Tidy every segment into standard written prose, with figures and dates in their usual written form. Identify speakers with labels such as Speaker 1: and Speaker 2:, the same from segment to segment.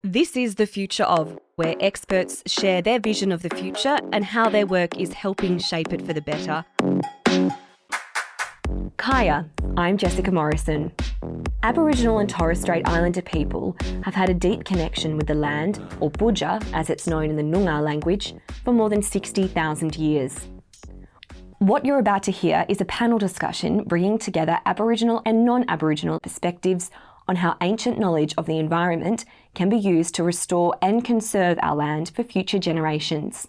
Speaker 1: This is The Future Of, where experts share their vision of the future and how their work is helping shape it for the better. Kaya, I'm Jessica Morrison. Aboriginal and Torres Strait Islander people have had a deep connection with the land, or boodja as it's known in the Nyungar language, for more than 60,000 years. What you're about to hear is a panel discussion bringing together Aboriginal and non-Aboriginal perspectives on how ancient knowledge of the environment can be used to restore and conserve our land for future generations.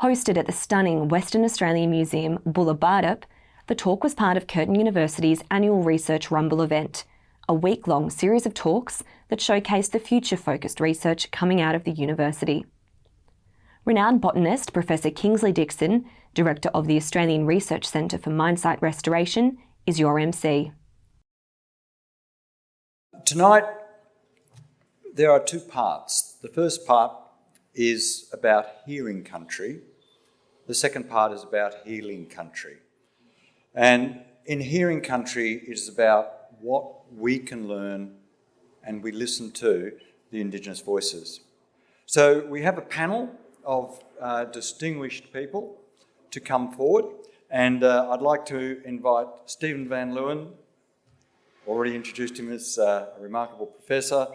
Speaker 1: Hosted at the stunning Western Australian Museum, Boola, Bardip, the talk was part of Curtin University's annual Research Rumble event, a week-long series of talks that showcased the future-focused research coming out of the university. Renowned botanist Professor Kingsley Dixon, Director of the Australian Research Centre for Mine Site Restoration, is your MC.
Speaker 2: Tonight, there are two parts. The first part is about hearing country. The second part is about healing country. And in hearing country, it is about what we can learn and we listen to the Indigenous voices. So we have a panel of distinguished people to come forward, and I'd like to invite Stephen van Leeuwen. Already introduced him as a remarkable professor.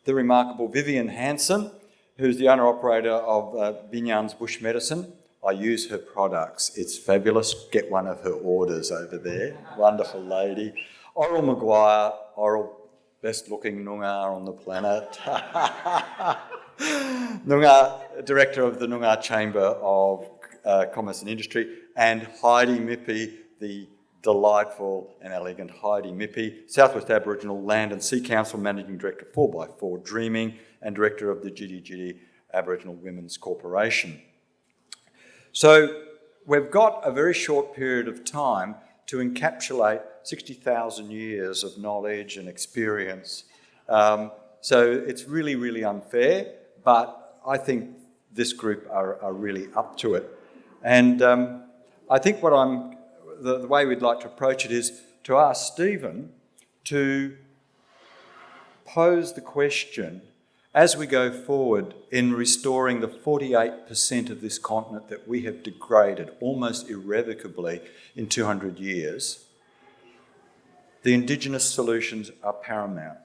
Speaker 2: The remarkable Vivienne Hansen, who's the owner-operator of Binyan's Bush Medicine. I use her products. It's fabulous. Get one of her orders over there. Wonderful lady. McGuire, best-looking Nyungar on the planet. Nyungar, director of the Nyungar Chamber of Commerce and Industry, and Heidi Mippy, the delightful and elegant Heidi Mippy, Southwest Aboriginal Land and Sea Council Managing Director 4x4 Dreaming and Director of the Giddy Aboriginal Women's Corporation. So we've got a very short period of time to encapsulate 60,000 years of knowledge and experience. So it's really, really unfair, but I think this group are really up to it. And I think the way we'd like to approach it is to ask Stephen to pose the question as we go forward in restoring the 48% of this continent that we have degraded almost irrevocably in 200 years. The Indigenous solutions are paramount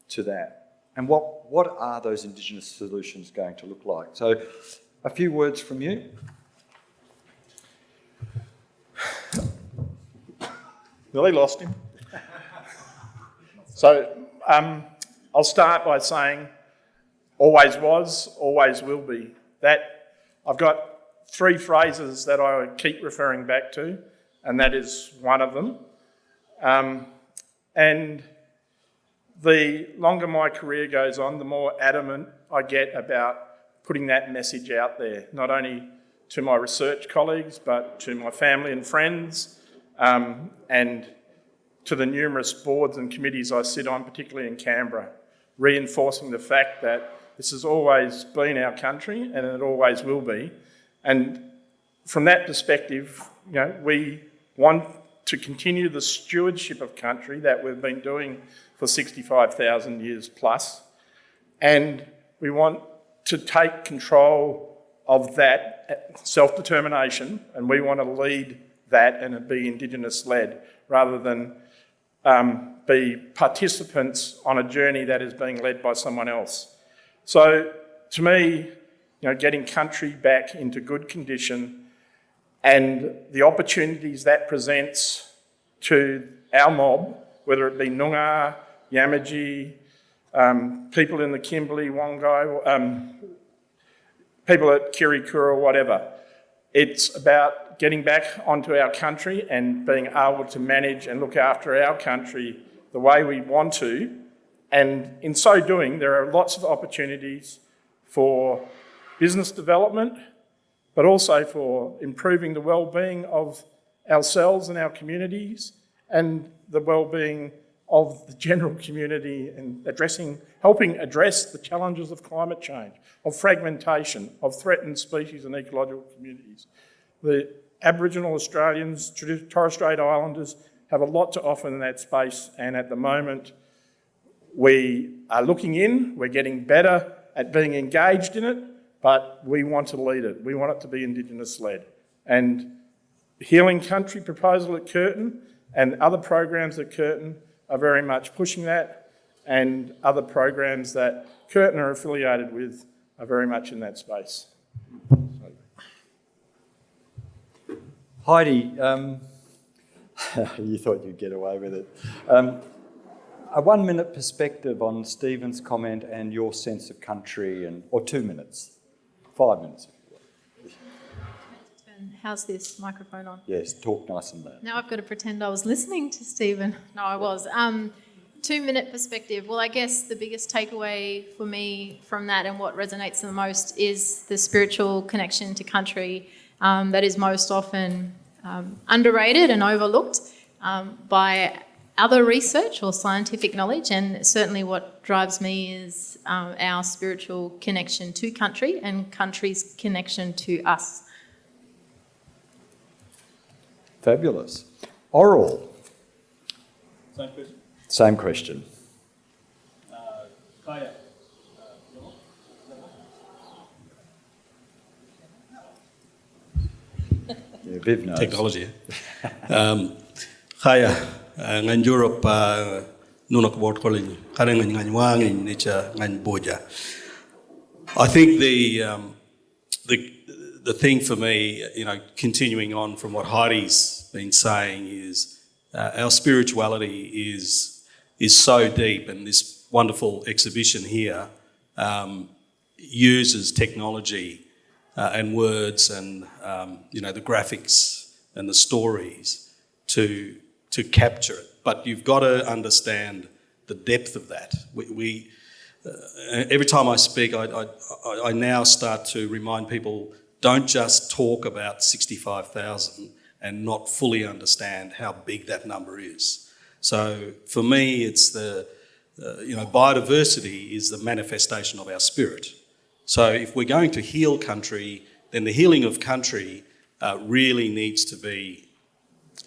Speaker 2: to that. And what are those Indigenous solutions going to look like? So a few words from you.
Speaker 3: Nearly lost him. So I'll start by saying always was, always will be. That I've got three phrases that I keep referring back to, and that is one of them. And the longer my career goes on, the more adamant I get about putting that message out there, not only to my research colleagues, but to my family and friends, and to the numerous boards and committees I sit on, particularly in Canberra, reinforcing the fact that this has always been our country and it always will be. And from that perspective, we want to continue the stewardship of country that we've been doing for 65,000 years plus. And we want to take control of that self-determination, and we want to lead that and be Indigenous-led rather than be participants on a journey that is being led by someone else. So to me, getting country back into good condition and the opportunities that presents to our mob, whether it be Nyungar, Yamaji, people in the Kimberley, Wongai, people at Kirikura, whatever. It's about getting back onto our country and being able to manage and look after our country the way we want to. And in so doing, there are lots of opportunities for business development, but also for improving the well-being of ourselves and our communities and the well-being of the general community and helping address the challenges of climate change, of fragmentation, of threatened species and ecological communities. The Aboriginal Australians, Torres Strait Islanders, have a lot to offer in that space, and at the moment We are looking in, we're getting better at being engaged in it, but we want to lead it. We want it to be Indigenous-led. And Healing Country proposal at Curtin and other programs at Curtin are very much pushing that, and other programs that Curtin are affiliated with are very much in that space.
Speaker 2: Heidi, you thought you'd get away with it. A 1 minute perspective on Stephen's comment and your sense of country, or 2 minutes, 5 minutes.
Speaker 4: How's this microphone on?
Speaker 2: Yes, talk nice and loud.
Speaker 4: Now I've got to pretend I was listening to Stephen. No, I was. 2 minute perspective. Well, I guess the biggest takeaway for me from that and what resonates the most is the spiritual connection to country that is most often underrated and overlooked by other research or scientific knowledge, and certainly what drives me is our spiritual connection to country and country's connection to us.
Speaker 2: Fabulous. Oral.
Speaker 5: Same question.
Speaker 2: Same question.
Speaker 5: Kaya.
Speaker 2: Yeah, Viv knows.
Speaker 5: Technology. Kaya. Ngan Europe nunok bot kolin. Kare ngan wangin nicha ngan boodja. I think the thing for me, continuing on from what Heidi's been saying, is our spirituality is so deep, and this wonderful exhibition here uses technology and words and the graphics and the stories to capture it. But you've got to understand the depth of that. Every time I speak, I now start to remind people, don't just talk about 65,000 and not fully understand how big that number is. So for me, it's biodiversity is the manifestation of our spirit. So if we're going to heal country, then the healing of country really needs to be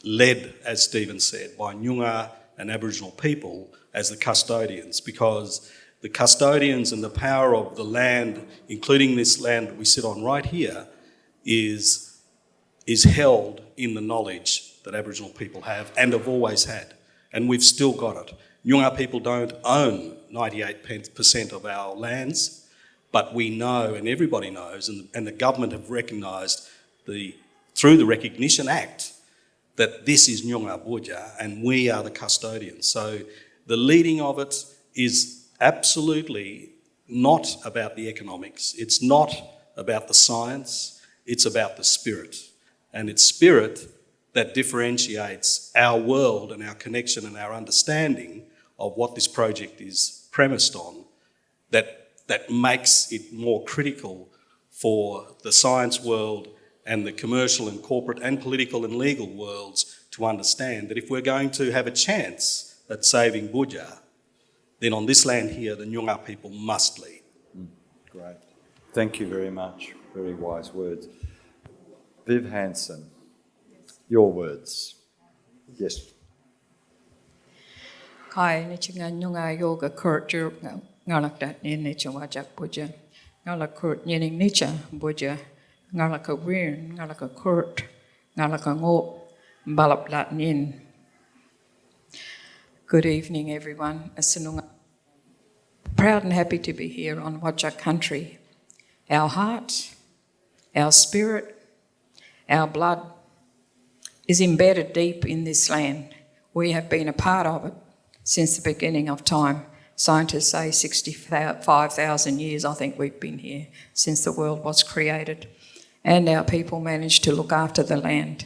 Speaker 5: led, as Stephen said, by Nyungar and Aboriginal people as the custodians, because the custodians and the power of the land, including this land that we sit on right here, is held in the knowledge that Aboriginal people have and have always had. And we've still got it. Nyungar people don't own 98% of our lands, but we know, and everybody knows, and the government have recognised through the Recognition Act, that this is Nyungar boodja and we are the custodians. So the leading of it is absolutely not about the economics. It's not about the science. It's about the spirit. And it's spirit that differentiates our world and our connection and our understanding of what this project is premised on, that makes it more critical for the science world and the commercial and corporate and political and legal worlds to understand that if we're going to have a chance at saving boodja, then on this land here, the Nyungar people must lead.
Speaker 2: Great. Thank you very much. Very wise words. Viv Hansen, your words. Yes.
Speaker 6: Kai ni chinga Nyungar yoga Kurt ngalak dat ni chawajak boodja. Ngalak Kurt ni nicha boodja. Ngalaka Wien, Ngalaka Kurt, Ngalaka Ngop, Balap Lat Nin. Good evening, everyone. Proud and happy to be here on Whadjuk country. Our heart, our spirit, our blood is embedded deep in this land. We have been a part of it since the beginning of time. Scientists say 65,000 years, I think we've been here since the world was created. And our people managed to look after the land.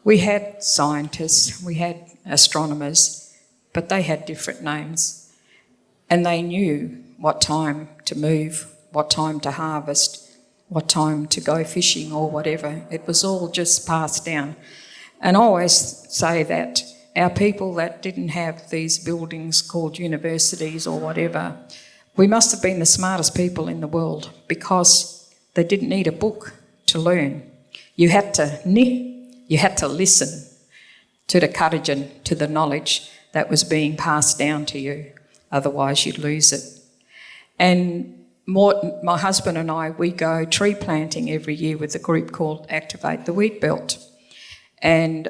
Speaker 6: We had scientists, we had astronomers, but they had different names. And they knew what time to move, what time to harvest, what time to go fishing or whatever. It was all just passed down. And I always say that our people that didn't have these buildings called universities or whatever, we must have been the smartest people in the world because they didn't need a book to learn. You had to listen to the karajan, to the knowledge that was being passed down to you. otherwise you'd lose it. And my husband and I, we go tree planting every year with a group called Activate the Wheat Belt. And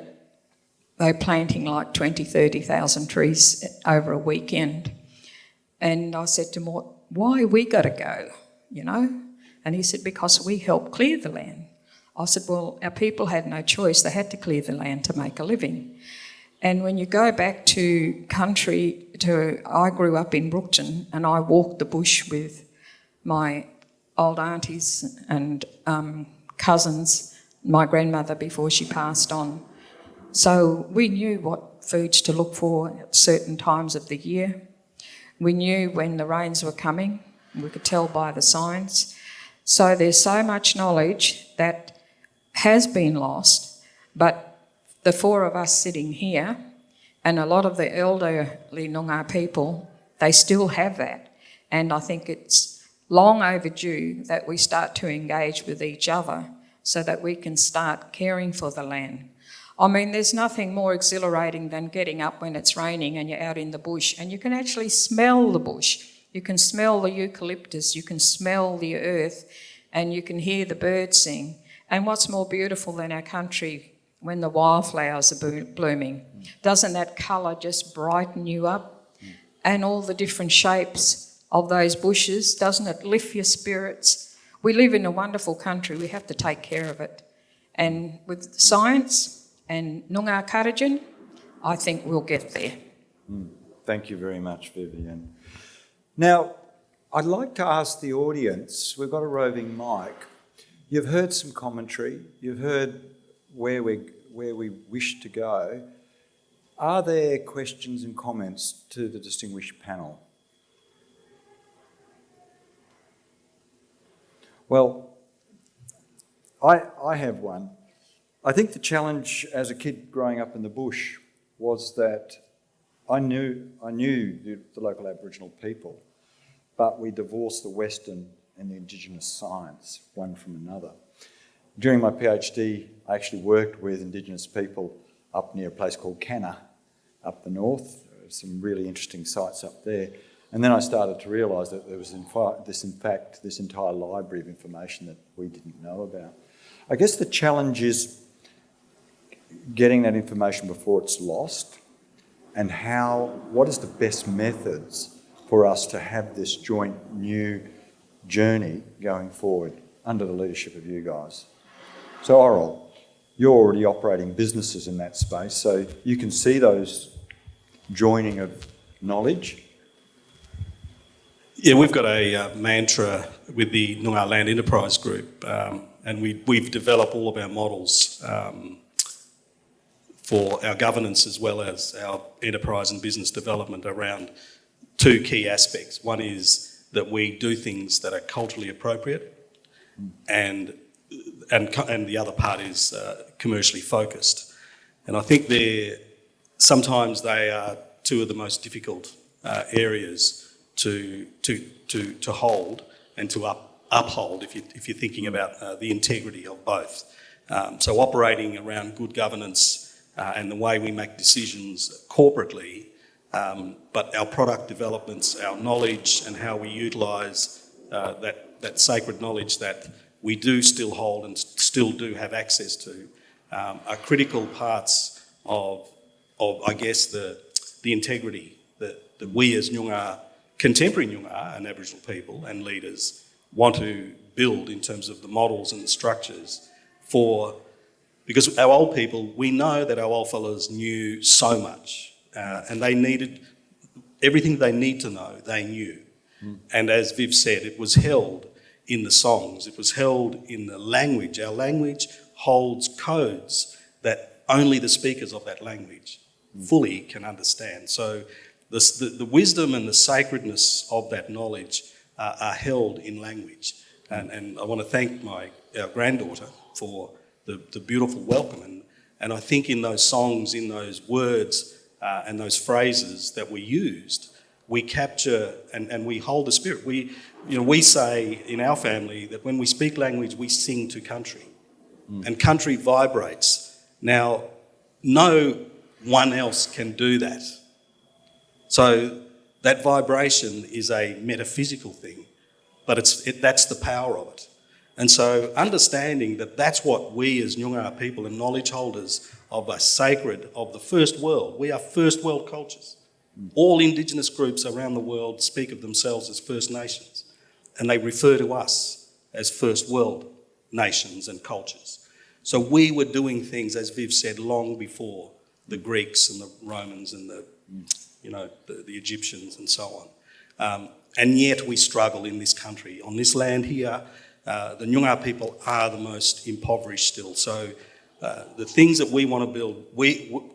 Speaker 6: they're planting like 20, 30,000 trees over a weekend. And I said to Mort, why we got to go, you know? And he said, because we help clear the land. I said, well, our people had no choice. They had to clear the land to make a living. And when you go back to country, I grew up in Brookton and I walked the bush with my old aunties and cousins, my grandmother before she passed on. So we knew what foods to look for at certain times of the year. We knew when the rains were coming. We could tell by the signs. So there's so much knowledge that has been lost, but the four of us sitting here and a lot of the elderly Nyungar people, they still have that. And I think it's long overdue that we start to engage with each other so that we can start caring for the land. I mean, there's nothing more exhilarating than getting up when it's raining and you're out in the bush and you can actually smell the bush. You can smell the eucalyptus, you can smell the earth, and you can hear the birds sing. And what's more beautiful than our country when the wildflowers are blooming? Doesn't that colour just brighten you up? And all the different shapes of those bushes, doesn't it lift your spirits? We live in a wonderful country, we have to take care of it. And with science and Nyungar Karajan, I think we'll get there.
Speaker 2: Thank you very much, Vivienne. Now, I'd like to ask the audience, we've got a roving mic. You've heard some commentary, you've heard where we wish to go. Are there questions and comments to the distinguished panel? Well, I have one. I think the challenge as a kid growing up in the bush was that I knew the local Aboriginal people, but we divorced the Western and the Indigenous science, one from another. During my PhD, I actually worked with Indigenous people up near a place called Canna, up the north. Some really interesting sites up there. And then I started to realise that there was this entire library of information that we didn't know about. I guess the challenge is getting that information before it's lost, and what is the best methods for us to have this joint new journey going forward under the leadership of you guys. So Oral, you're already operating businesses in that space, so you can see those joining of knowledge.
Speaker 5: Yeah, we've got a mantra with the Nyungar Land Enterprise Group, and we've developed all of our models for our governance as well as our enterprise and business development around two key aspects. One is that we do things that are culturally appropriate, and the other part is commercially focused. And I think sometimes they are two of the most difficult areas to hold and to uphold if you're thinking about the integrity of both. So operating around good governance and the way we make decisions corporately, but our product developments, our knowledge and how we utilise that sacred knowledge that we do still hold and still do have access to are critical parts of I guess, the integrity that we as Nyungar, contemporary Nyungar and Aboriginal people and leaders want to build in terms of the models and the structures because our old people, we know that our old fellows knew so much and they needed everything they need to know, they knew. And as Viv said, it was held in the songs, it was held in the language. Our language holds codes that only the speakers of that language fully can understand. So the wisdom and the sacredness of that knowledge are held in language. And I want to thank our granddaughter for the beautiful welcome. And I think in those songs, in those words and those phrases that we used, we capture and we hold the spirit. We say in our family that when we speak language, we sing to country. And country vibrates. Now, no one else can do that. So That vibration is a metaphysical thing, but that's the power of it. And so understanding that that's what we as Nyungar people and knowledge holders of a sacred, of the first world, we are first world cultures. All Indigenous groups around the world speak of themselves as First Nations, and they refer to us as first world nations and cultures. So we were doing things, as Viv said, long before the Greeks and the Romans and the Egyptians and so on. And yet we struggle in this country. On this land here, the Nyungar people are the most impoverished still. So the things that we want to build,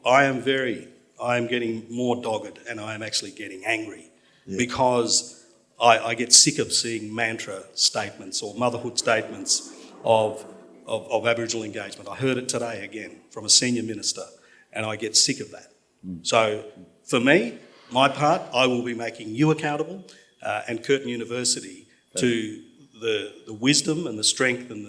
Speaker 5: I am getting more dogged, and I am actually getting angry because I get sick of seeing mantra statements or motherhood statements of Aboriginal engagement. I heard it today again from a senior minister, and I get sick of that. So for me, my part, I will be making you accountable and Curtin University to the wisdom and the strength and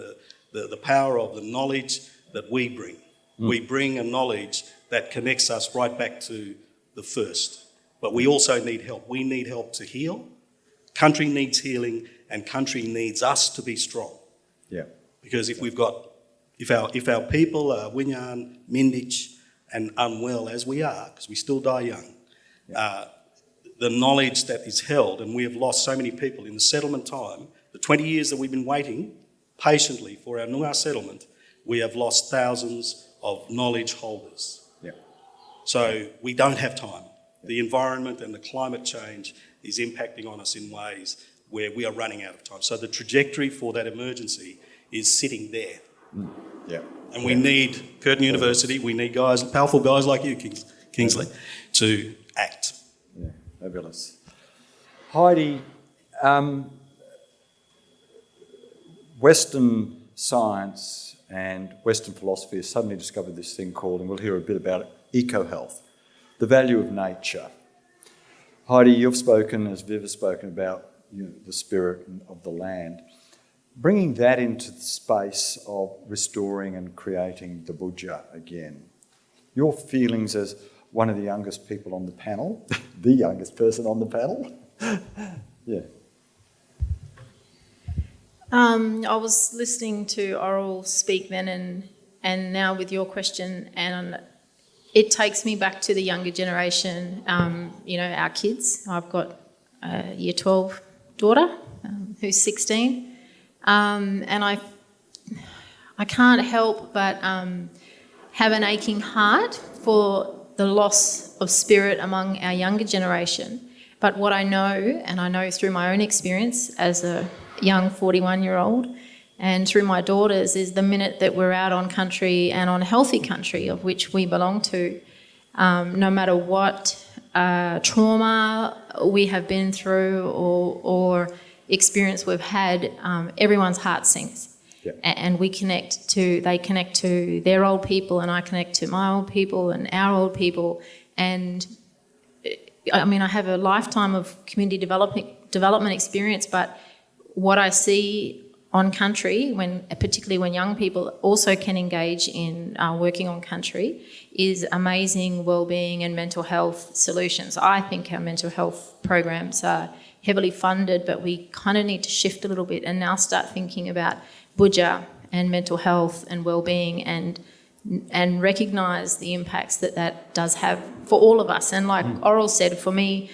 Speaker 5: the power of the knowledge that we bring. We bring a knowledge that connects us right back to the first. But we also need help. We need help to heal. Country needs healing, and country needs us to be strong.
Speaker 2: Yeah.
Speaker 5: Because if our people are Winyan, Minditch, and unwell as we are, because we still die young, the knowledge that is held, and we have lost so many people in the settlement time, the 20 years that we've been waiting patiently for our Nyungar settlement, we have lost thousands of knowledge holders.
Speaker 2: Yeah.
Speaker 5: So we don't have time. The environment and the climate change is impacting on us in ways where we are running out of time. So the trajectory for that emergency is sitting there.
Speaker 2: Yeah.
Speaker 5: And we need Curtin University, we need guys, powerful guys like you, Kingsley, to act.
Speaker 2: Yeah, fabulous. Heidi, Western science and Western philosophy has suddenly discovered this thing called, and we'll hear a bit about it, eco-health, the value of nature. Heidi, you've spoken, as Viv has spoken, about the spirit of the land. Bringing that into the space of restoring and creating the boodja again. Your feelings as one of the youngest people on the panel, the youngest person on the panel? Yeah.
Speaker 4: I was listening to Oral speak then and now with your question, and it takes me back to the younger generation, our kids. I've got a year 12 daughter who's 16, and I can't help but have an aching heart for the loss of spirit among our younger generation. But what I know, and I know through my own experience as a young 41-year-old and through my daughters, is the minute that we're out on country and on healthy country of which we belong to, no matter what trauma we have been through or experience we've had, everyone's heart sings.
Speaker 2: Yeah.
Speaker 4: And they connect to their old people, and I connect to my old people and our old people. And I mean, I have a lifetime of community development experience, but what I see on country, particularly when young people also can engage in working on country, is amazing wellbeing and mental health solutions. I think our mental health programs are heavily funded, but we kind of need to shift a little bit and now start thinking about boodja and mental health and wellbeing and recognise the impacts that does have for all of us. And like Oral said, for me,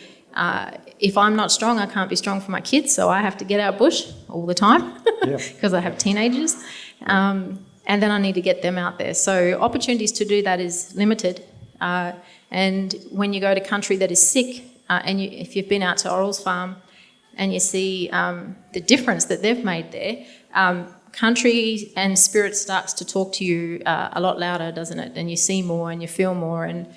Speaker 4: if I'm not strong, I can't be strong for my kids, so I have to get out bush all the time because I have teenagers. And then I need to get them out there. So opportunities to do that is limited. And when you go to country that is sick, if you've been out to Oral's farm and you see the difference that they've made there, country and spirit starts to talk to you a lot louder, doesn't it? And you see more and you feel more, and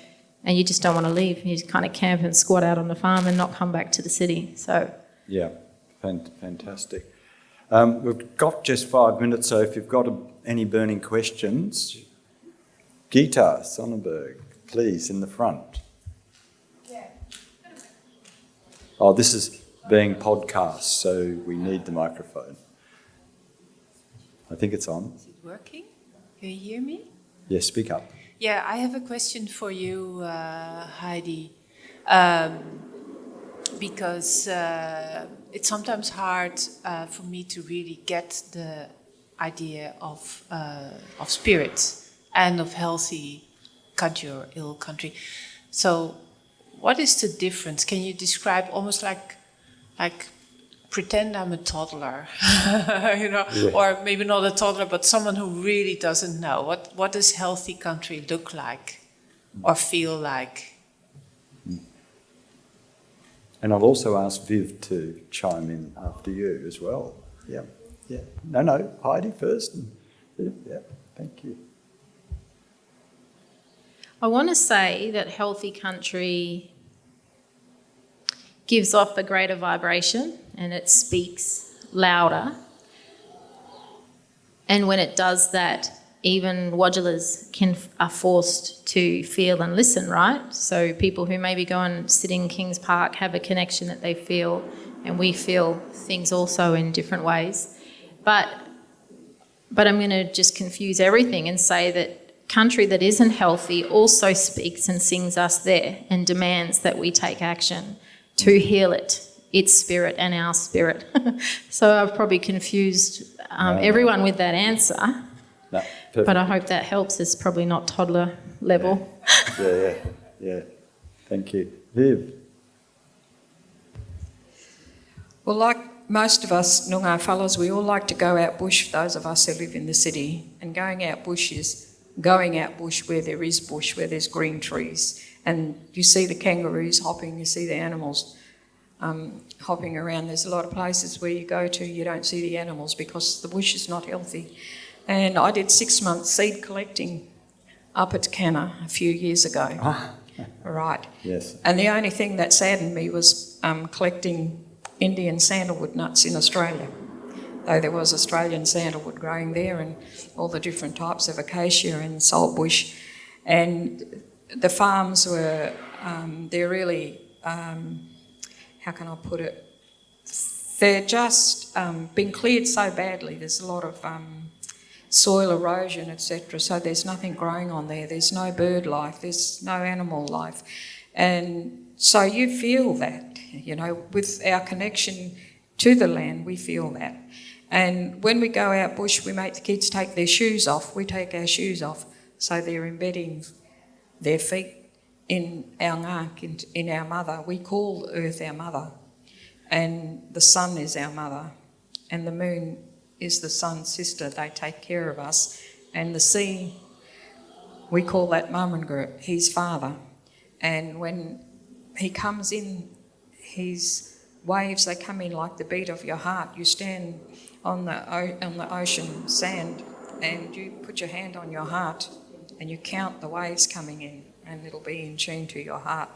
Speaker 4: you just don't want to leave. You just kind of camp and squat out on the farm and not come back to the city. So
Speaker 2: yeah, fantastic. We've got just 5 minutes, so if you've got any burning questions, Gita Sonnenberg, please, in the front. Oh, this is being podcast, so we need the microphone. I think it's on.
Speaker 7: Is it working? Can you hear me?
Speaker 2: Yes, speak up.
Speaker 7: Yeah, I have a question for you, Heidi. because it's sometimes hard for me to really get the idea of spirit and of healthy country or ill country. So, what is the difference? Can you describe almost like pretend I'm a toddler, or maybe not a toddler, but someone who really doesn't know. What does healthy country look like or feel like?
Speaker 2: And I'll also ask Viv to chime in after you as well. Yeah. No, Heidi first. Viv, yeah, thank you.
Speaker 4: I want to say that healthy country gives off a greater vibration and it speaks louder. And when it does that, even Wadjalas are forced to feel and listen, right? So people who maybe go and sit in Kings Park have a connection that they feel, and we feel things also in different ways. But I'm going to just confuse everything and say that country that isn't healthy also speaks and sings us there and demands that we take action to heal its spirit and our spirit. So I've probably confused everyone with that answer.
Speaker 2: No, perfect.
Speaker 4: But I hope that helps. It's probably not toddler level.
Speaker 2: Yeah. Thank you. Viv.
Speaker 6: Well, like most of us Nyungar fellows, we all like to go out bush, those of us who live in the city. And going out bush is going out bush where there is bush, where there's green trees. And you see the kangaroos hopping, you see the animals hopping around. There's a lot of places where you go to, you don't see the animals because the bush is not healthy. And I did 6 months seed collecting up at Canna a few years ago. Right.
Speaker 2: Yes.
Speaker 6: And the only thing that saddened me was collecting Indian sandalwood nuts in Australia, though there was Australian sandalwood growing there and all the different types of acacia and saltbush. And the farms were, they're really, how can I put it? They're just been cleared so badly. There's a lot of soil erosion, etc. So there's nothing growing on there. There's no bird life. There's no animal life. And so you feel that, with our connection to the land, we feel that. And when we go out bush, we make the kids take their shoes off. We take our shoes off. So they're embedding their feet in our ngark, in our mother. We call Earth our mother. And the sun is our mother. And the moon is the sun's sister. They take care of us. And the sea, we call that Mumangurt, his father. And when he comes in, his waves, they come in like the beat of your heart. You stand on the ocean sand and you put your hand on your heart and you count the waves coming in and it'll be in tune to your heart.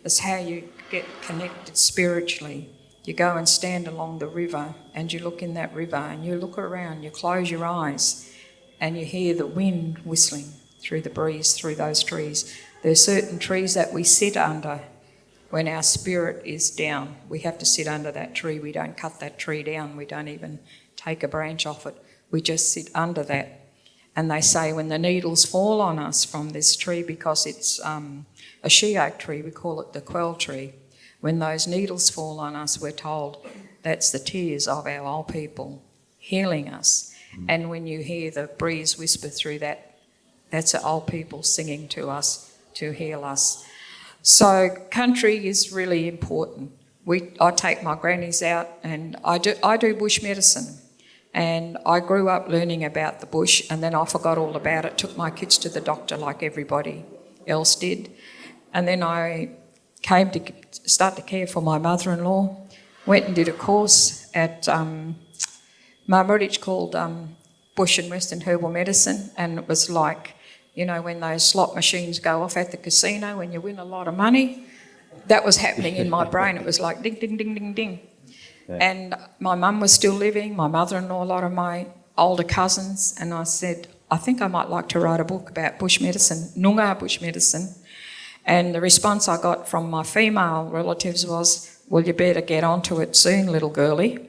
Speaker 6: That's how you get connected spiritually. You go and stand along the river and you look in that river and you look around, you close your eyes and you hear the wind whistling through the breeze, through those trees. There are certain trees that we sit under when our spirit is down. We have to sit under that tree. We don't cut that tree down. We don't even take a branch off it. We just sit under that. And they say when the needles fall on us from this tree, because it's a she-oak tree, we call it the quell tree. When those needles fall on us, we're told that's the tears of our old people healing us. And when you hear the breeze whisper through that, that's the old people singing to us to heal us. So country is really important. I take my grannies out and I do bush medicine. And I grew up learning about the bush and then I forgot all about it, took my kids to the doctor like everybody else did. And then I came to start to care for my mother-in-law, went and did a course at Marmurich called Bush and Western Herbal Medicine, and it was like, when those slot machines go off at the casino when you win a lot of money, that was happening in my brain. It was like ding, ding, ding, ding, ding. Yeah. And my mum was still living, my mother-in-law, a lot of my older cousins, and I said, I think I might like to write a book about bush medicine, Nyungar bush medicine. And the response I got from my female relatives was, well, you better get onto it soon, little girlie.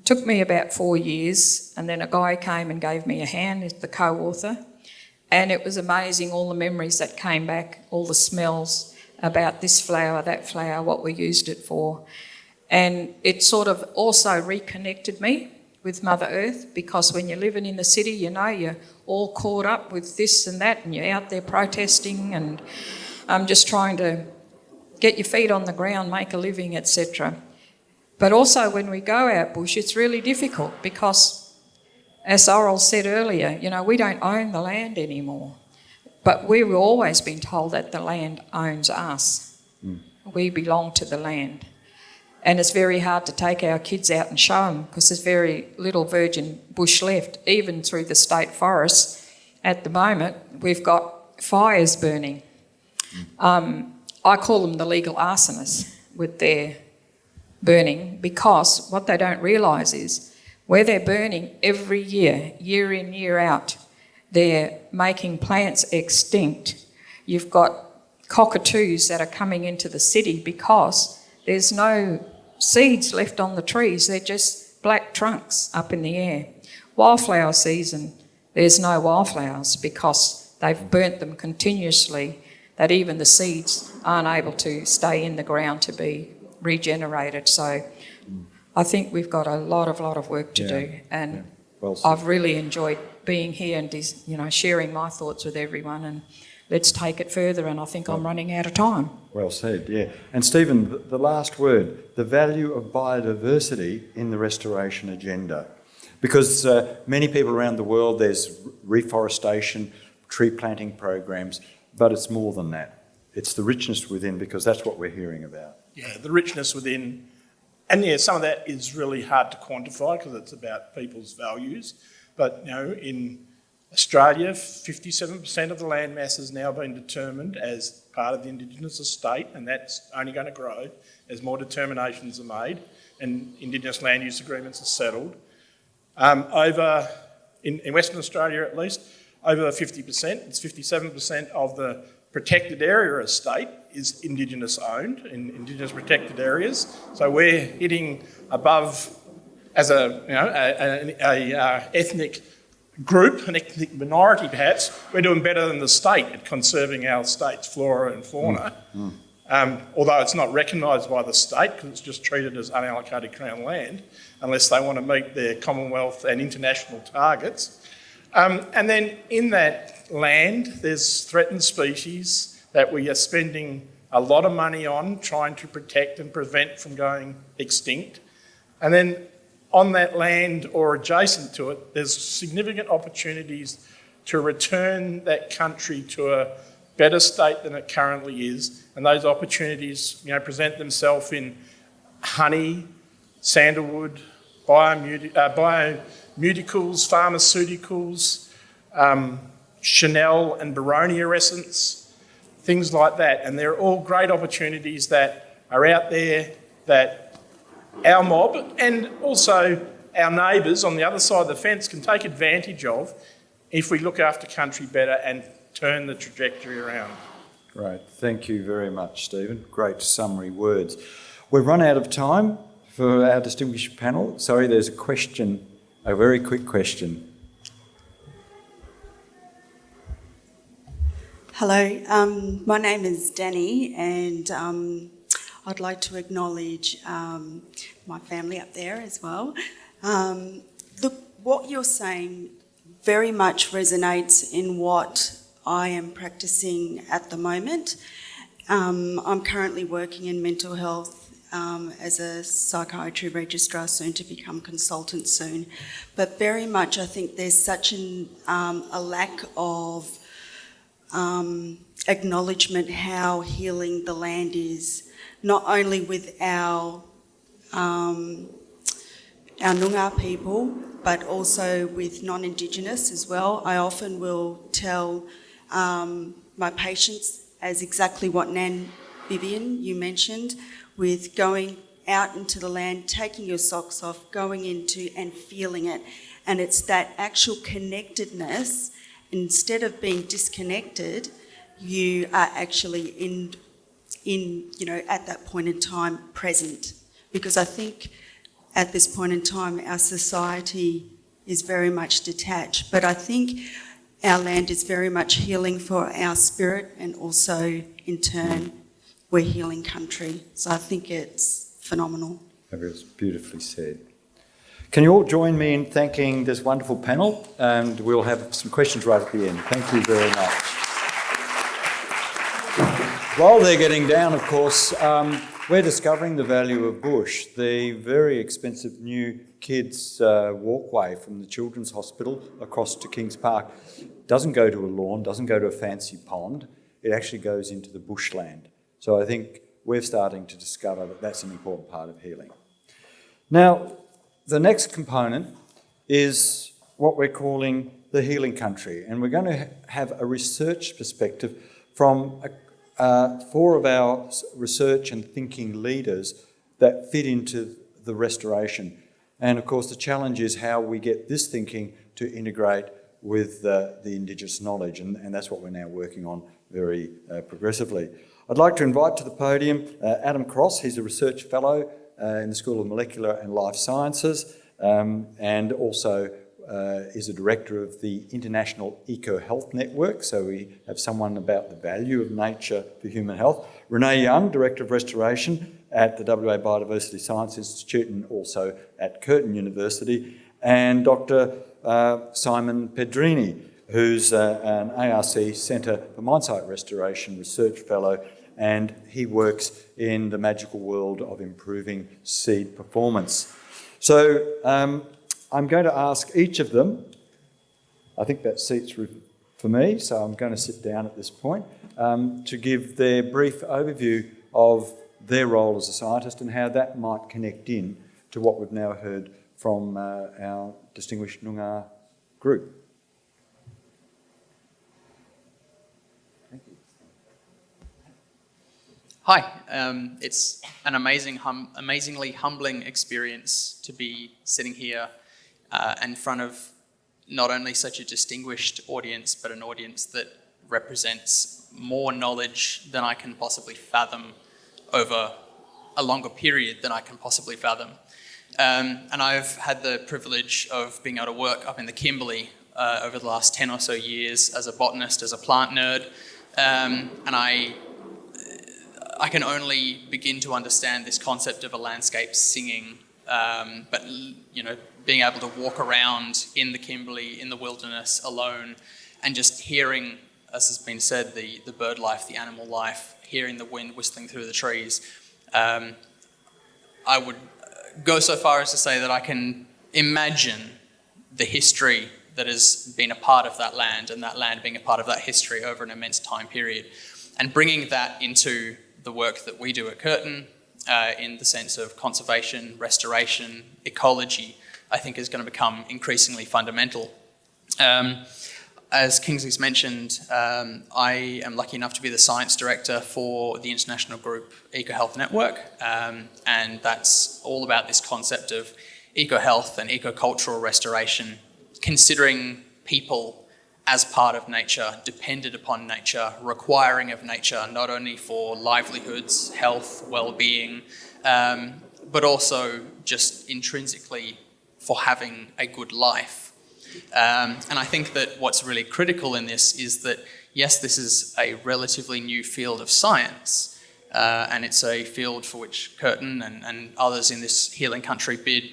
Speaker 6: Took me about 4 years, and then a guy came and gave me a hand as the co-author. And it was amazing, all the memories that came back, all the smells, about this flower, that flower, what we used it for. And it sort of also reconnected me with Mother Earth, because when you're living in the city, you know, you're all caught up with this and that, and you're out there protesting and just trying to get your feet on the ground, make a living, etc. But also when we go out bush, it's really difficult because, as Oral said earlier, you know, we don't own the land anymore. But we've always been told that the land owns us. We belong to the land. And it's very hard to take our kids out and show them because there's very little virgin bush left. Even through the state forests at the moment, we've got fires burning. I call them the legal arsonists with their burning, because what they don't realise is where they're burning every year, year in, year out, they're making plants extinct. You've got cockatoos that are coming into the city because there's no seeds left on the trees. They're just black trunks up in the air. Wildflower season, there's no wildflowers because they've burnt them continuously, that even the seeds aren't able to stay in the ground to be regenerated. So I think we've got a lot of work to do, and
Speaker 2: Well said.
Speaker 6: I've really enjoyed being here and, you know, sharing my thoughts with everyone, and let's take it further, and I think I'm running out of time.
Speaker 2: Well said, yeah. And Stephen, the last word, the value of biodiversity in the restoration agenda. Because many people around the world, there's reforestation, tree planting programs, but it's more than that. It's the richness within, because that's what we're hearing about.
Speaker 3: Yeah, the richness within. And yeah, some of that is really hard to quantify because it's about people's values. But, you know, in Australia, 57% of the land mass has now been determined as part of the Indigenous estate, and that's only going to grow as more determinations are made and Indigenous land use agreements are settled. In Western Australia at least, over 50%, it's 57% of the protected area estate is Indigenous owned in Indigenous protected areas. So we're hitting above, as an ethnic group, an ethnic minority perhaps, we're doing better than the state at conserving our state's flora and fauna. Although it's not recognised by the state because it's just treated as unallocated Crown land unless they want to meet their Commonwealth and international targets. And then in that land, there's threatened species that we are spending a lot of money on trying to protect and prevent from going extinct. And then on that land or adjacent to it, there's significant opportunities to return that country to a better state than it currently is. And those opportunities, you know, present themselves in honey, sandalwood, biomuticals, pharmaceuticals, Chanel and Baronia essence, things like that. And they're all great opportunities that are out there that our mob and also our neighbours on the other side of the fence can take advantage of if we look after country better and turn the trajectory around.
Speaker 2: Great. Thank you very much, Stephen. Great summary words. We've run out of time for our distinguished panel. Sorry, there's a question, a very quick question.
Speaker 8: Hello, my name is Danny, and I'd like to acknowledge my family up there as well. Look, what you're saying very much resonates in what I am practicing at the moment. I'm currently working in mental health as a psychiatry registrar, soon to become consultant soon. But very much I think there's such a lack of acknowledgement how healing the land is, not only with our Nyungar people, but also with non-Indigenous as well. I often will tell my patients, as exactly what Vivienne, you mentioned, with going out into the land, taking your socks off, going into and feeling it. And it's that actual connectedness. Instead of being disconnected, you are actually in at that point in time present. Because I think at this point in time our society is very much detached. But I think our land is very much healing for our spirit and also in turn we're healing country. So I think it's phenomenal.
Speaker 2: It was beautifully said. Can you all join me in thanking this wonderful panel? And we'll have some questions right at the end. Thank you very much. While they're getting down, of course, we're discovering the value of bush. The very expensive new kids' walkway from the Children's Hospital across to Kings Park doesn't go to a lawn, doesn't go to a fancy pond. It actually goes into the bushland. So I think we're starting to discover that that's an important part of healing. Now, the next component is what we're calling the healing country, and we're going to have a research perspective from four of our research and thinking leaders that fit into the restoration. And of course, the challenge is how we get this thinking to integrate with the Indigenous knowledge, and that's what we're now working on very progressively. I'd like to invite to the podium Adam Cross. He's a research fellow in the School of Molecular and Life Sciences, and also is a director of the International Eco Health Network, so we have someone about the value of nature for human health. Renee Young, Director of Restoration at the WA Biodiversity Science Institute and also at Curtin University, and Dr. Simone Pedrini, who's an ARC Centre for Mine Site Restoration Research Fellow, and he works in the magical world of improving seed performance. So I'm going to ask each of them, I think that seat's for me, so I'm going to sit down at this point, to give their brief overview of their role as a scientist and how that might connect in to what we've now heard from our distinguished Nyungar group.
Speaker 9: Hi, it's an amazingly humbling experience to be sitting here in front of not only such a distinguished audience, but an audience that represents more knowledge than I can possibly fathom over a longer period than I can possibly fathom. And I've had the privilege of being able to work up in the Kimberley over the last 10 or so years as a botanist, as a plant nerd, and I can only begin to understand this concept of a landscape singing, but being able to walk around in the Kimberley, in the wilderness alone, and just hearing, as has been said, the bird life, the animal life, hearing the wind whistling through the trees. I would go so far as to say that I can imagine the history that has been a part of that land, and that land being a part of that history over an immense time period, and bringing that into the work that we do at Curtin in the sense of conservation, restoration, ecology, I think is going to become increasingly fundamental. As Kingsley's mentioned, I am lucky enough to be the science director for the international group Eco Health Network, and that's all about this concept of eco-health and eco-cultural restoration, considering people as part of nature, dependent upon nature, requiring of nature, not only for livelihoods, health, well-being, but also just intrinsically for having a good life. And I think that what's really critical in this is that, yes, this is a relatively new field of science, and it's a field for which Curtin and others in this healing country bid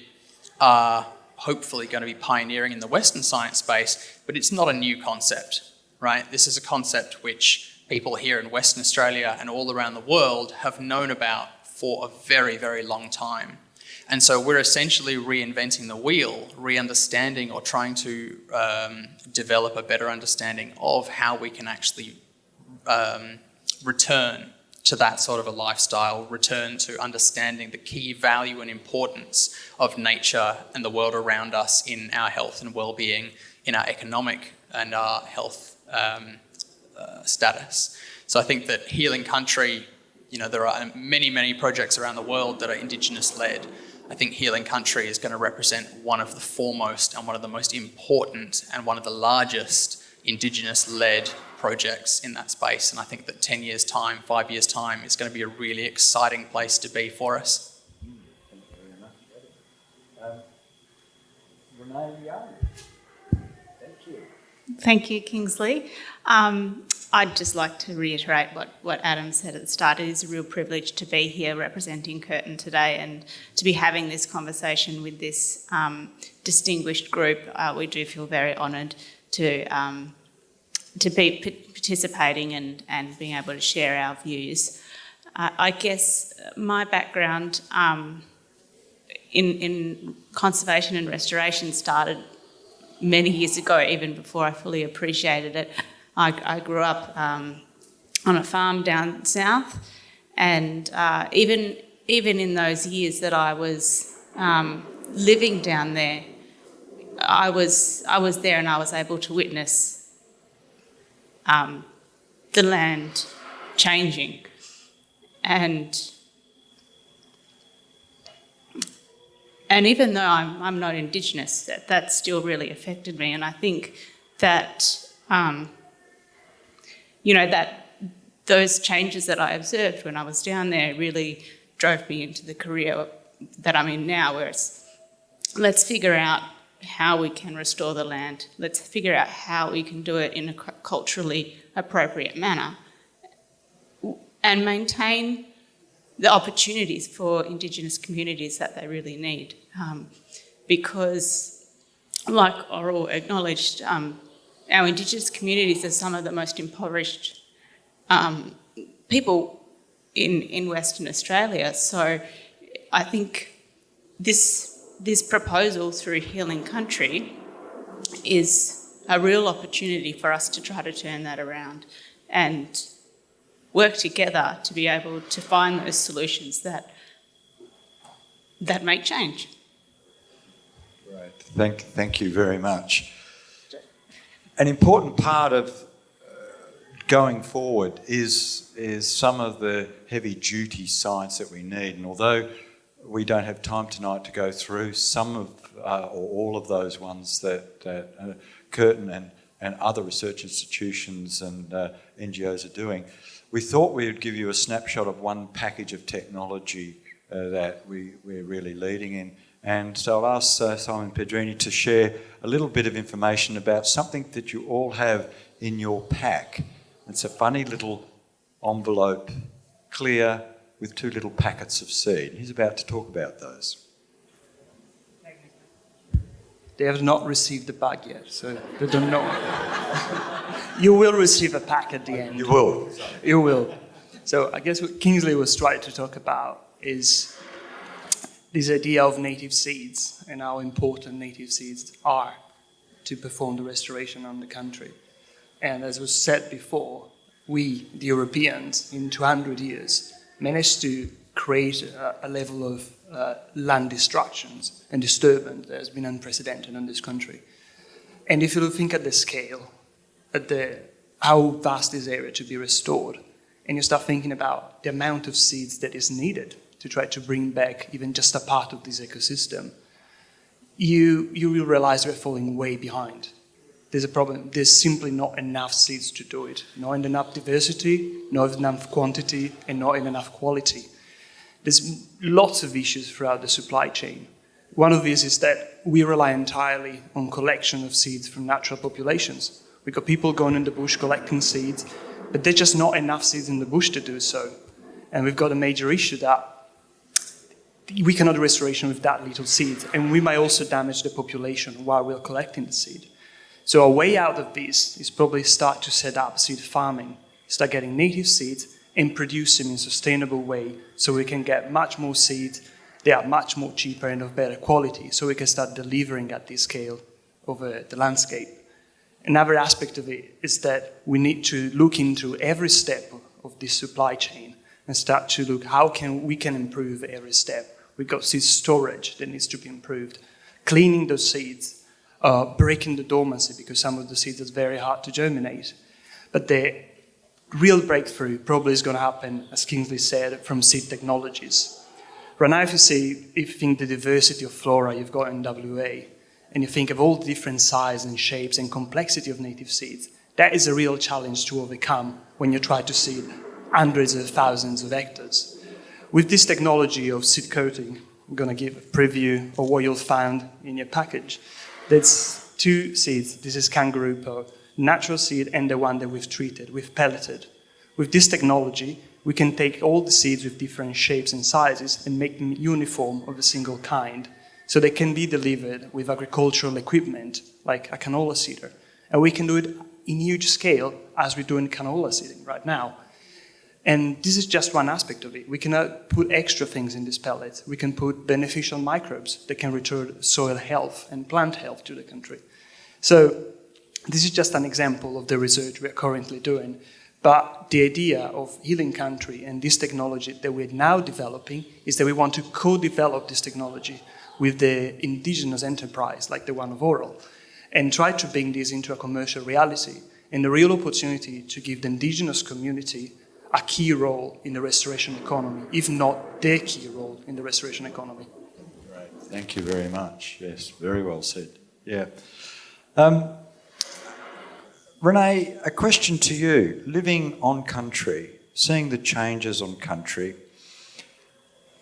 Speaker 9: are hopefully going to be pioneering in the Western science space, but it's not a new concept, right? This is a concept which people here in Western Australia and all around the world have known about for a very, very long time. And so we're essentially reinventing the wheel, re-understanding or trying to develop a better understanding of how we can actually return to that sort of a lifestyle, return to understanding the key value and importance of nature and the world around us in our health and well-being, in our economic and our health status. So I think that healing country, there are many, many projects around the world that are Indigenous-led. I think healing country is going to represent one of the foremost and one of the most important and one of the largest Indigenous-led projects in that space. And I think that 10 years' time, 5 years' time, is going to be a really exciting place to be for us.
Speaker 2: Thank you very much. Renee Young. Thank you.
Speaker 10: Thank you, Kingsley. I I'd just like to reiterate what Adam said at the start. It is a real privilege to be here representing Curtin today and to be having this conversation with this distinguished group. We do feel very honoured to be participating and being able to share our views. I guess my background in conservation and restoration started many years ago, even before I fully appreciated it. I grew up on a farm down south, and even in those years that I was living down there, I was there and I was able to witness the land changing, and even though I'm not Indigenous, that still really affected me, and I think that. That those changes that I observed when I was down there really drove me into the career that I'm in now, where it's let's figure out how we can restore the land. Let's figure out how we can do it in a culturally appropriate manner and maintain the opportunities for Indigenous communities that they really need. Because, like Oral acknowledged, our Indigenous communities are some of the most impoverished people in Western Australia. So I think this proposal through Healing Country is a real opportunity for us to try to turn that around and work together to be able to find those solutions that make change.
Speaker 2: Right. Thank you very much. An important part of going forward is some of the heavy-duty science that we need. And although we don't have time tonight to go through some of or all of those ones that Curtin and other research institutions and NGOs are doing, we thought we would give you a snapshot of one package of technology that we're really leading in. And so I'll ask Simone Pedrini to share a little bit of information about something that you all have in your pack. It's a funny little envelope, clear, with two little packets of seed. He's about to talk about those.
Speaker 11: They have not received the bag yet, so they don't know. You will receive a pack at the end.
Speaker 2: You will.
Speaker 11: You will. So I guess what Kingsley was trying to talk about is this idea of native seeds and how important native seeds are to perform the restoration on the country. And as was said before, we, the Europeans, in 200 years, managed to create a level of land destructions and disturbance that has been unprecedented in this country. And if you think at the scale, at how vast this area to be restored, and you start thinking about the amount of seeds that is needed to try to bring back even just a part of this ecosystem, you will realize we're falling way behind. There's a problem. There's simply not enough seeds to do it. Not in enough diversity, not enough quantity, and not in enough quality. There's lots of issues throughout the supply chain. One of these is that we rely entirely on collection of seeds from natural populations. We've got people going in the bush collecting seeds, but there's just not enough seeds in the bush to do so. And we've got a major issue that we cannot do restoration with that little seed, and we might also damage the population while we're collecting the seed. So a way out of this is probably start to set up seed farming, start getting native seeds and produce them in a sustainable way so we can get much more seeds, they are much more cheaper and of better quality, so we can start delivering at this scale over the landscape. Another aspect of it is that we need to look into every step of this supply chain and start to look how we can improve every step. We've got seed storage that needs to be improved, cleaning those seeds, breaking the dormancy because some of the seeds are very hard to germinate. But the real breakthrough probably is going to happen, as Kingsley said, from seed technologies. Right now, if you think the diversity of flora you've got in WA, and you think of all the different sizes and shapes and complexity of native seeds, that is a real challenge to overcome when you try to seed hundreds of thousands of hectares. With this technology of seed coating, I'm going to give a preview of what you'll find in your package. There's two seeds. This is kangaroo pearl. natural seed and the one that we've treated, we've pelleted. With this technology, we can take all the seeds with different shapes and sizes and make them uniform of a single kind. So they can be delivered with agricultural equipment, like a canola seeder. And we can do it in huge scale, as we're doing canola seeding right now. And this is just one aspect of it. We can put extra things in this pellet. We can put beneficial microbes that can return soil health and plant health to the country. So this is just an example of the research we're currently doing. But the idea of healing country and this technology that we're now developing is that we want to co-develop this technology with the indigenous enterprise, like the one of Oral, and try to bring this into a commercial reality and a real opportunity to give the indigenous community a key role in the restoration economy, if not the key role in the restoration economy.
Speaker 2: Great. Thank you very much. Yes, very well said. Yeah. Renee, a question to you. Living on country, seeing the changes on country,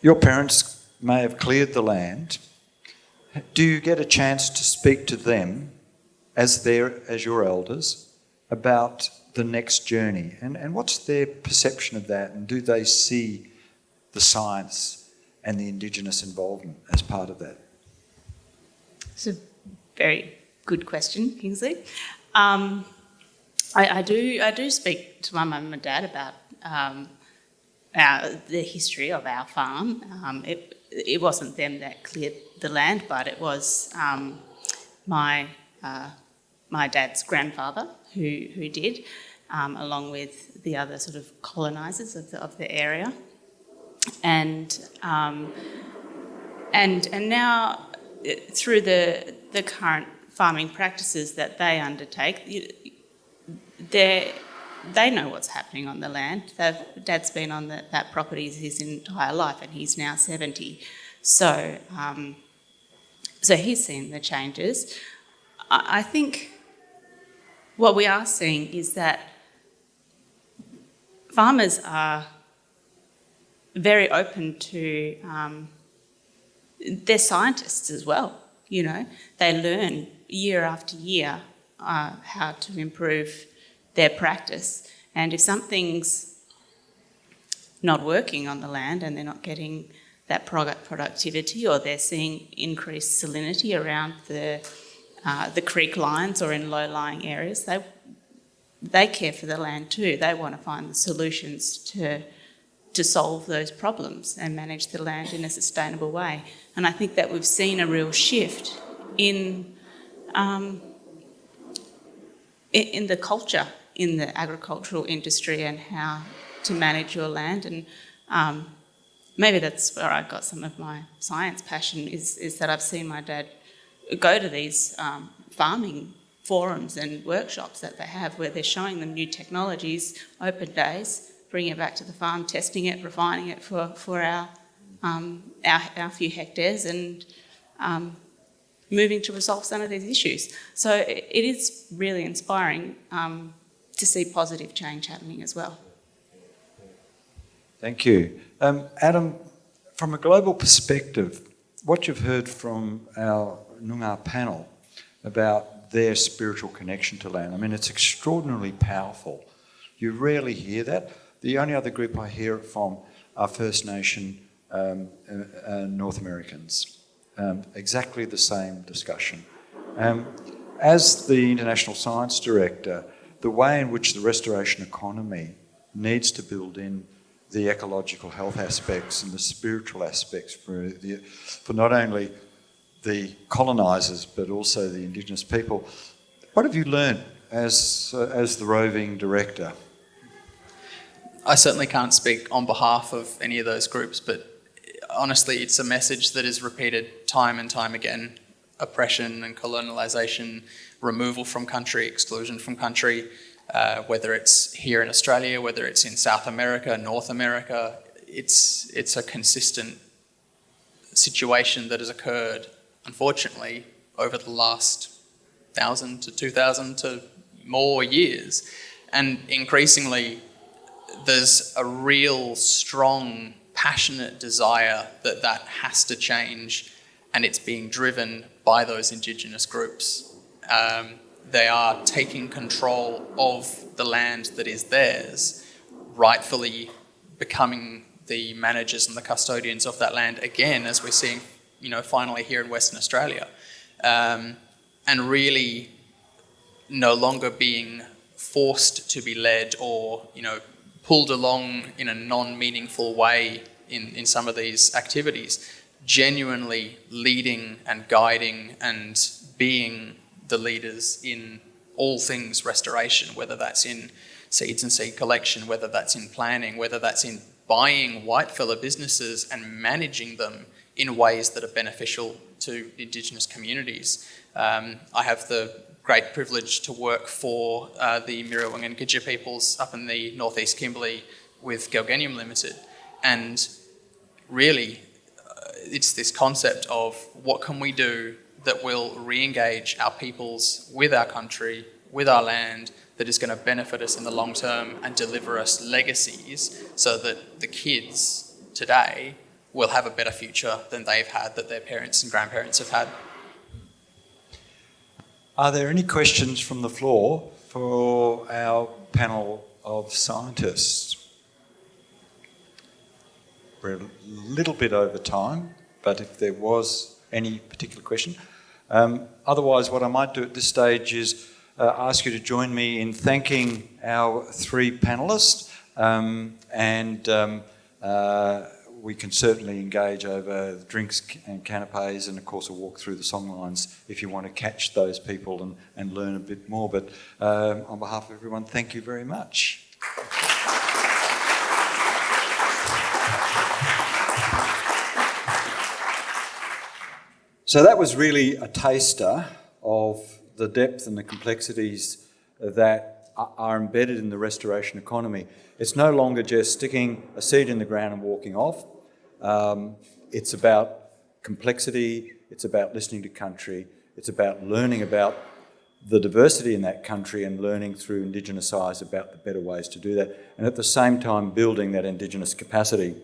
Speaker 2: your parents may have cleared the land. Do you get a chance to speak to them as your elders about the next journey? And what's their perception of that? And do they see the science and the Indigenous involvement as part of that?
Speaker 10: It's a very good question, Kingsley. I do speak to my mum and dad about the history of our farm. It wasn't them that cleared the land, but it was my dad's grandfather who did, along with the other sort of colonisers of the area, and now through the current farming practices that they undertake, they know what's happening on the land. Dad's been on that property his entire life, and he's now 70. So he's seen the changes. I think what we are seeing is that farmers are very open to, they're scientists as well, you know. They learn year after year how to improve their practice. And if something's not working on the land and they're not getting that productivity, or they're seeing increased salinity around the creek lines or in low-lying areas, they care for the land too. They want to find the solutions to solve those problems and manage the land in a sustainable way. And I think that we've seen a real shift in the culture in the agricultural industry and how to manage your land. And maybe that's where I got some of my science passion, is that I've seen my dad go to these farming forums and workshops that they have, where they're showing them new technologies, open days, bringing it back to the farm, testing it, refining it for our few hectares, and moving to resolve some of these issues. So it is really inspiring to see positive change happening as well.
Speaker 2: Thank you. Adam, from a global perspective, what you've heard from our Nyungar panel about their spiritual connection to land, I mean, it's extraordinarily powerful. You rarely hear that. The only other group I hear it from are First Nation North Americans. Exactly the same discussion. As the International Science Director, the way in which the restoration economy needs to build in the ecological health aspects and the spiritual aspects for not only the colonisers but also the Indigenous people. What have you learned as the roving director?
Speaker 9: I certainly can't speak on behalf of any of those groups, but honestly, it's a message that is repeated time and time again. Oppression and colonialisation, removal from country, exclusion from country, whether it's here in Australia, whether it's in South America, North America, it's a consistent situation that has occurred, unfortunately, over the last 1,000 to 2,000 to more years. And increasingly, there's a real strong, passionate desire that has to change, and it's being driven by those Indigenous groups. they are taking control of the land that is theirs, rightfully becoming the managers and the custodians of that land again, as we're seeing, finally here in Western Australia, and really no longer being forced to be led or, pulled along in a non-meaningful way in some of these activities, genuinely leading and guiding and being the leaders in all things restoration, whether that's in seeds and seed collection, whether that's in planning, whether that's in buying white-fella businesses and managing them in ways that are beneficial to Indigenous communities. I have the great privilege to work for the Miriwang and Gidja peoples up in the northeast Kimberley with Galganium Limited, and really it's this concept of what can we do that will re-engage our peoples with our country, with our land, that is going to benefit us in the long term and deliver us legacies so that the kids today will have a better future than they've had, that their parents and grandparents have had.
Speaker 2: Are there any questions from the floor for our panel of scientists? We're a little bit over time, but if there was any particular question. Otherwise, what I might do at this stage is ask you to join me in thanking our three panellists, and we can certainly engage over drinks and canapes and of course a walk through the songlines if you want to catch those people and learn a bit more. But on behalf of everyone, thank you very much. So that was really a taster of the depth and the complexities that are embedded in the restoration economy. It's no longer just sticking a seed in the ground and walking off. It's about complexity, it's about listening to country, it's about learning about the diversity in that country and learning through Indigenous eyes about the better ways to do that, and at the same time building that Indigenous capacity.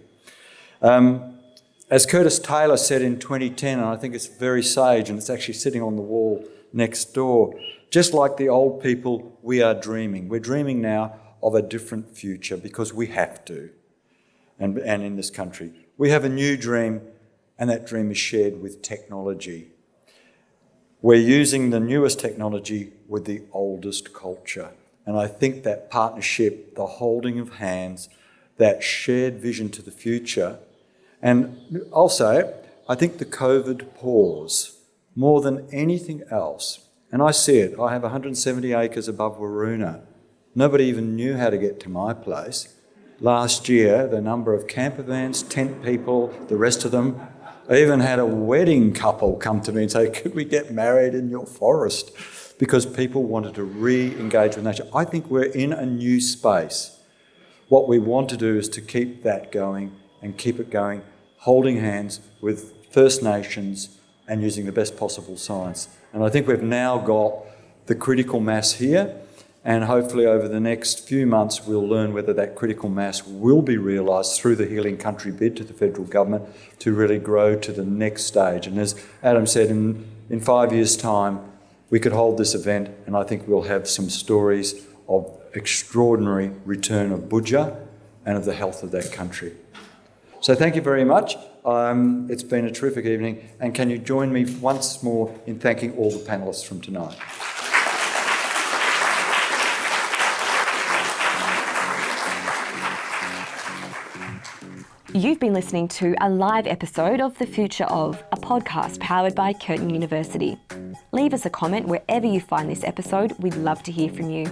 Speaker 2: As Curtis Taylor said in 2010, and I think it's very sage, and it's actually sitting on the wall next door, just like the old people, we are dreaming. We're dreaming now of a different future because we have to, and in this country. We have a new dream, and that dream is shared with technology. We're using the newest technology with the oldest culture. And I think that partnership, the holding of hands, that shared vision to the future, and also I think the COVID pause, more than anything else, and I see it, I have 170 acres above Waroona. Nobody even knew how to get to my place. Last year, the number of camper vans, tent people, the rest of them, I even had a wedding couple come to me and say, could we get married in your forest? Because people wanted to re-engage with nature. I think we're in a new space. What we want to do is to keep that going and keep it going, holding hands with First Nations and using the best possible science. And I think we've now got the critical mass here, and hopefully over the next few months we'll learn whether that critical mass will be realised through the Healing Country bid to the federal government to really grow to the next stage. And as Adam said, in 5 years' time we could hold this event, and I think we'll have some stories of extraordinary return of boodja and of the health of that country. So thank you very much. It's been a terrific evening, and can you join me once more in thanking all the panellists from tonight.
Speaker 1: You've been listening to a live episode of The Future Of, a podcast powered by Curtin University. Leave us a comment wherever you find this episode. We'd love to hear from you.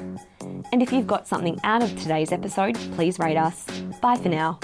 Speaker 1: And if you've got something out of today's episode, please rate us. Bye for now.